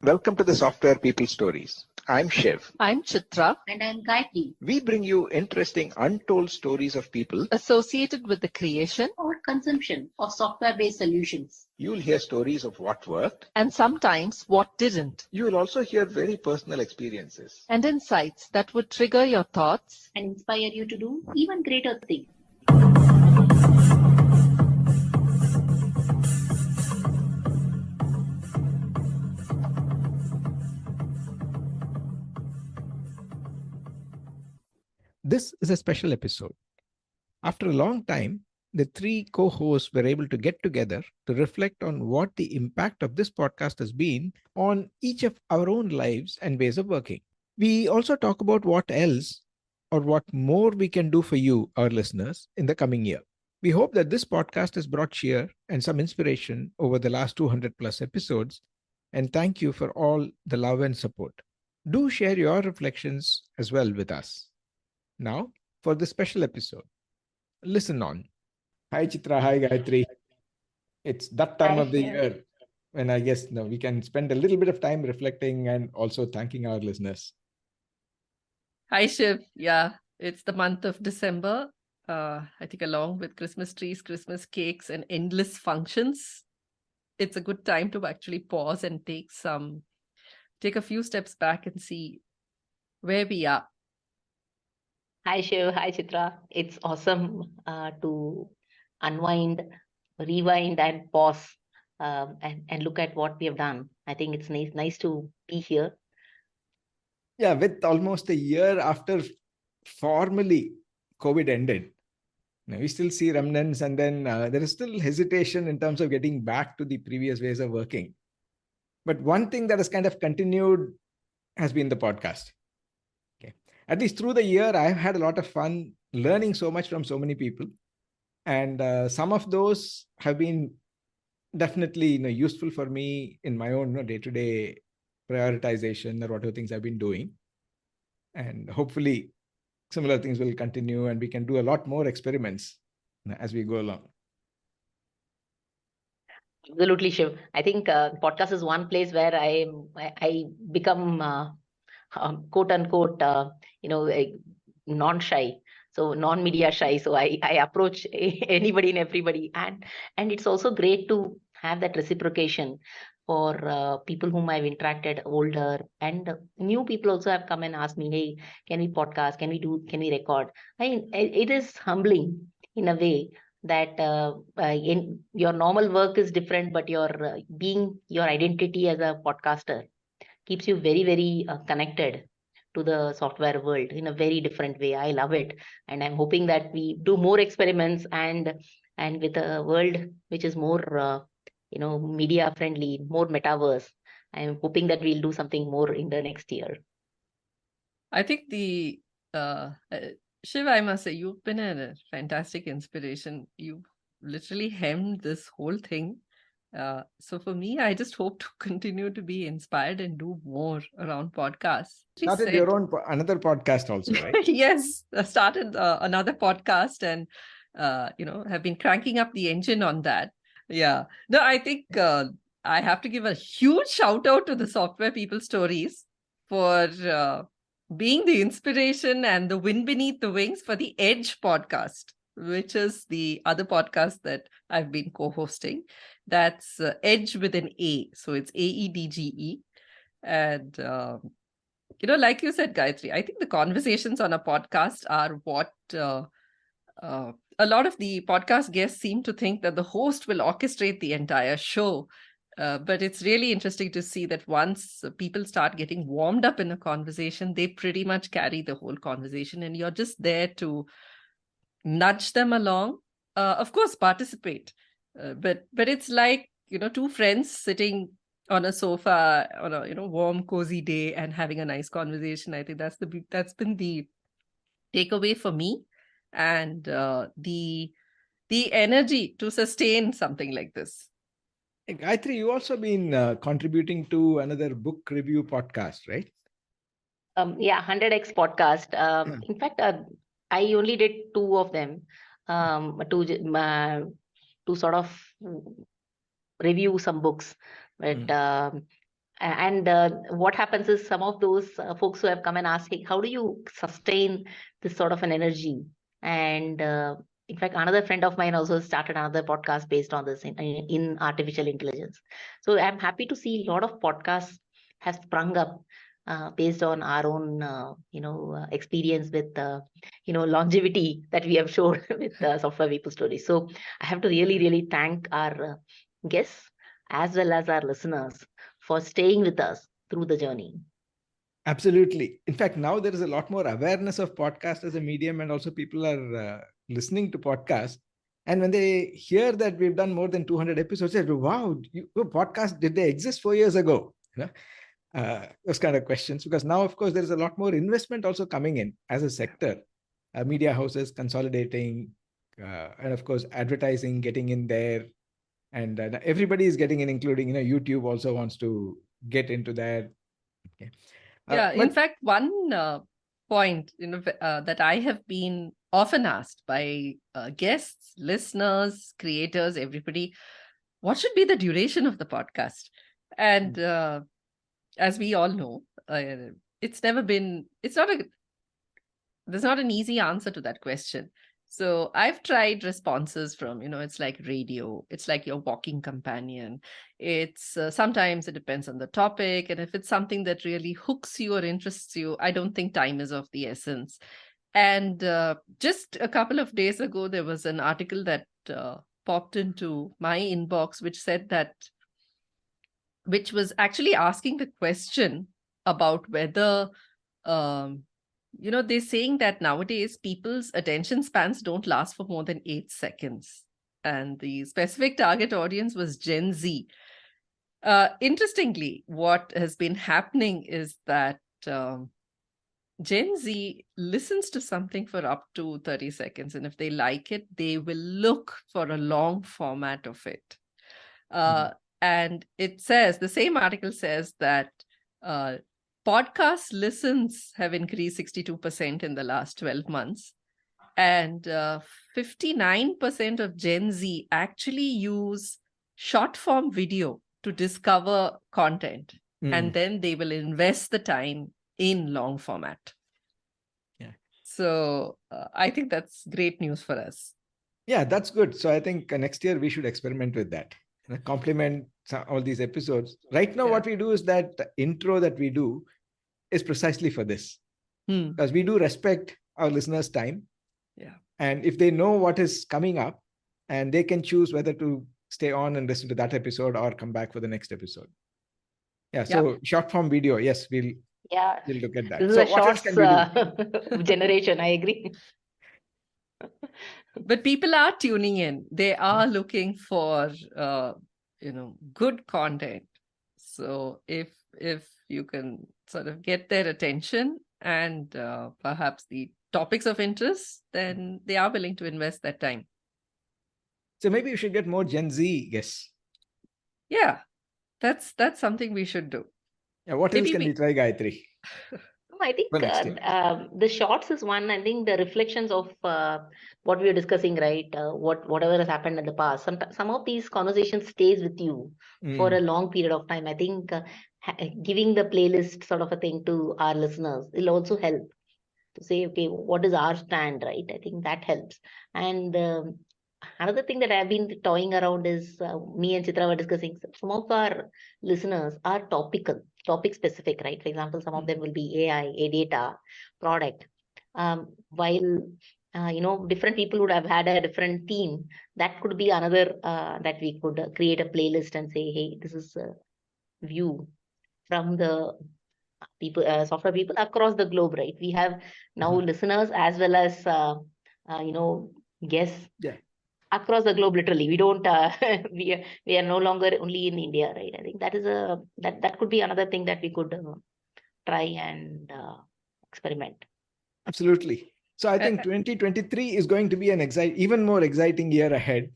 Welcome to the Software People Stories. I'm Shiv. I'm Chitra, And I'm Gayatri. We bring you interesting, untold stories of people. associated with the creation Or consumption of software-based solutions. You'll hear stories of what worked. and sometimes what didn't, You will also hear very personal experiences. and insights that would trigger your thoughts. And inspire you to do even greater things. This is a special episode. After a long time, the three co-hosts were able to get together to reflect on what the impact of this podcast has been on each of our own lives and ways of working. We also talk about what else or what more we can do for you, our listeners, in the coming year. We hope that this podcast has brought cheer and some inspiration over the last 200 plus episodes, and thank you for all the love and support. Do share your reflections as well with us. Now, for this special episode, listen on. Hi Chitra, hi Gayatri. It's that time Hi, of the Shiv. year when I guess now we can spend a little bit of time reflecting and also thanking our listeners. Hi, Shiv. Yeah, it's the month of December. I think along with Christmas trees, Christmas cakes, and endless functions, it's a good time to actually pause and take a few steps back and see where we are. Hi Shiv, hi Chitra. It's awesome to unwind, rewind, and pause and look at what we have done. I think it's nice to be here. Yeah, with almost a year after formally COVID ended, now we still see remnants, and then there is still hesitation in terms of getting back to the previous ways of working. But one thing that has kind of continued has been the podcast. Okay. At least through the year, I've had a lot of fun learning so much from so many people. And some of those have been definitely useful for me in my own day-to-day prioritization or whatever things I've been doing. And hopefully similar things will continue and we can do a lot more experiments as we go along. Absolutely, Shiv. I think podcast is one place where I become quote unquote non-shy, so non-media shy. So I approach anybody and everybody, and it's also great to have that reciprocation for people whom I've interacted older, and new people also have come and asked me, hey, can we podcast, can we record? I mean, it is humbling in a way that in your normal work is different, but your being your identity as a podcaster keeps you very, very connected to the software world in a very different way. I love it, and I'm hoping that we do more experiments and with a world which is more media friendly, more metaverse. I'm hoping that we'll do something more in the next year. I think Shiv, I must say, you've been a fantastic inspiration. You've literally hemmed this whole thing. So for me, I just hope to continue to be inspired and do more around podcasts. Started your own another podcast also, right? Yes, I started another podcast and have been cranking up the engine on that. Yeah. No, I think I have to give a huge shout out to the Software People Stories for being the inspiration and the wind beneath the wings for the Edge podcast, which is the other podcast that I've been co-hosting. That's Edge with an A. So it's AEDGE. And, like you said, Gayatri, I think the conversations on a podcast are what a lot of the podcast guests seem to think that the host will orchestrate the entire show. But it's really interesting to see that once people start getting warmed up in a conversation, they pretty much carry the whole conversation, and you're just there to nudge them along. Of course, participate, but it's like two friends sitting on a sofa on a warm, cozy day and having a nice conversation. I think that's been the takeaway for me, and the energy to sustain something like this. Gayatri, you also been contributing to another book review podcast, right? Yeah, 100x podcast. In fact, I only did two of them to sort of review some books, but And what happens is some of those folks who have come and asked, hey, how do you sustain this sort of an energy? And in fact, another friend of mine also started another podcast based on this in artificial intelligence. So I'm happy to see a lot of podcasts have sprung up based on our own, experience with, longevity that we have shown with Software People Stories. So I have to really, really thank our guests as well as our listeners for staying with us through the journey. Absolutely. In fact, now there is a lot more awareness of podcast as a medium, and also people are listening to podcasts. And when they hear that we've done more than 200 episodes, they say, wow, your podcast, did they exist 4 years ago? Those kind of questions. Because now, of course, there is a lot more investment also coming in as a sector. Media houses consolidating, and of course, advertising getting in there. And everybody is getting in, including, YouTube also wants to get into that. Okay. In fact, one point that I have been often asked by guests, listeners, creators, everybody, what should be the duration of the podcast? And as we all know, there's not an easy answer to that question. So I've tried responses from, it's like radio, it's like your walking companion. It's sometimes it depends on the topic. And if it's something that really hooks you or interests you, I don't think time is of the essence. And just a couple of days ago, there was an article that popped into my inbox, which was actually asking the question about whether, they're saying that nowadays people's attention spans don't last for more than 8 seconds. And the specific target audience was Gen Z. Interestingly, what has been happening is that Gen Z listens to something for up to 30 seconds. And if they like it, they will look for a long format of it. And it says, the same article says that podcast listens have increased 62% in the last 12 months. And 59% of Gen Z actually use short form video to discover content. And then they will invest the time in long format. Yeah. So I think that's great news for us. Yeah, that's good. So I think next year we should experiment with that. Complement all these episodes. Right now, what we do is that the intro that we do is precisely for this. Because we do respect our listeners' time. Yeah. And if they know what is coming up, and they can choose whether to stay on and listen to that episode or come back for the next episode. Yeah. So short form video. Yes, we'll look at that. This is a shorts generation. I agree. But people are tuning in. They are looking for, good content. So if you can sort of get their attention and perhaps the topics of interest, then they are willing to invest that time. So maybe you should get more Gen Z guests. Yeah, that's something we should do. Yeah, what else can we try, Gayatri? I think the shorts is one. I think the reflections of what we were discussing, right? Whatever has happened in the past. Some of these conversations stays with you for a long period of time. I think giving the playlist sort of a thing to our listeners will also help to say, okay, what is our stand, right? I think that helps. And another thing that I've been toying around is me and Chitra were discussing. Some of our listeners are topic specific, right? For example, some of them will be AI, data, product. While different people would have had a different theme. That could be another that we could create a playlist and say, hey, this is a view from the people, software people across the globe, right? We have now listeners as well as guests across the globe. Literally, we don't we are no longer only in India, right? I think that is that could be another thing that we could try and experiment. Absolutely. So I think 2023 is going to be an even more exciting year ahead,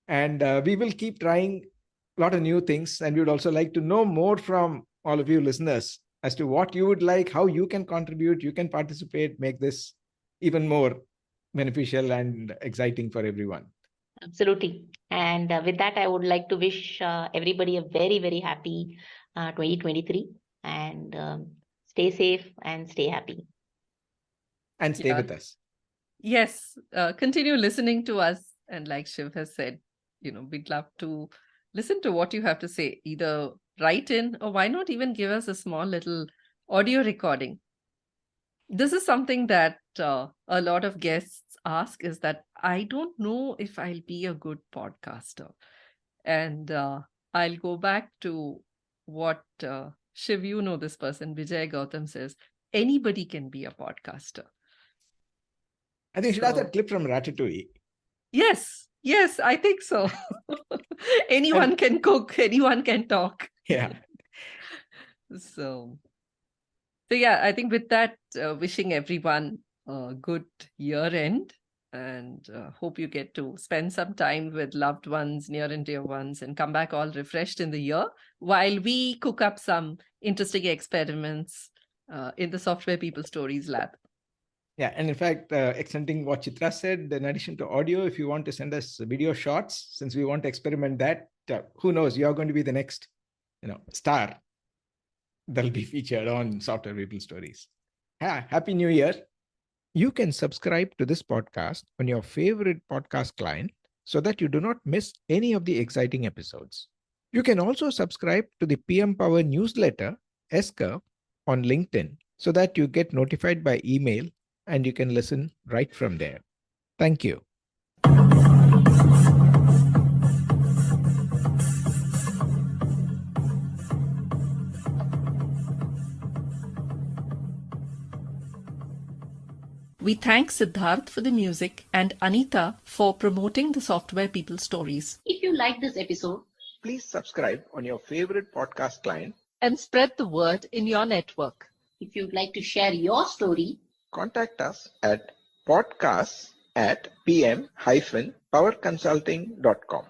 and we will keep trying a lot of new things. And we would also like to know more from all of you listeners as to what you would like, how you can contribute, you can participate, make this even more beneficial and exciting for everyone. Absolutely. And with that, I would like to wish everybody a very, very happy 2023. And stay safe and stay happy. And stay Yeah. with us. Yes, continue listening to us. And like Shiv has said, we'd love to listen to what you have to say. Either write in, or why not even give us a small little audio recording. This is something that a lot of guests ask, is that I don't know if I'll be a good podcaster. And I'll go back to what Shiv, this person, Vijay Gautam, says, anybody can be a podcaster. I think you should have So- that clip from Ratatouille. Yes, I think so. Anyone can cook, anyone can talk. Yeah. So yeah, I think with that, wishing everyone a good year end, and hope you get to spend some time with loved ones, near and dear ones, and come back all refreshed in the year while we cook up some interesting experiments in the Software People Stories lab. Yeah. And in fact, extending what Chitra said, in addition to audio, if you want to send us video shots, since we want to experiment that, who knows, you're going to be the next, star that'll be featured on Software People Stories. Happy New Year. You can subscribe to this podcast on your favorite podcast client so that you do not miss any of the exciting episodes. You can also subscribe to the PM Power newsletter, S-Curve, on LinkedIn so that you get notified by email and you can listen right from there. Thank you. We thank Siddharth for the music and Anita for promoting the Software People Stories. If you like this episode, Please subscribe on your favorite podcast client. And spread the word in your network. if you'd like to share your story, Contact us at podcasts@pm-powerconsulting.com.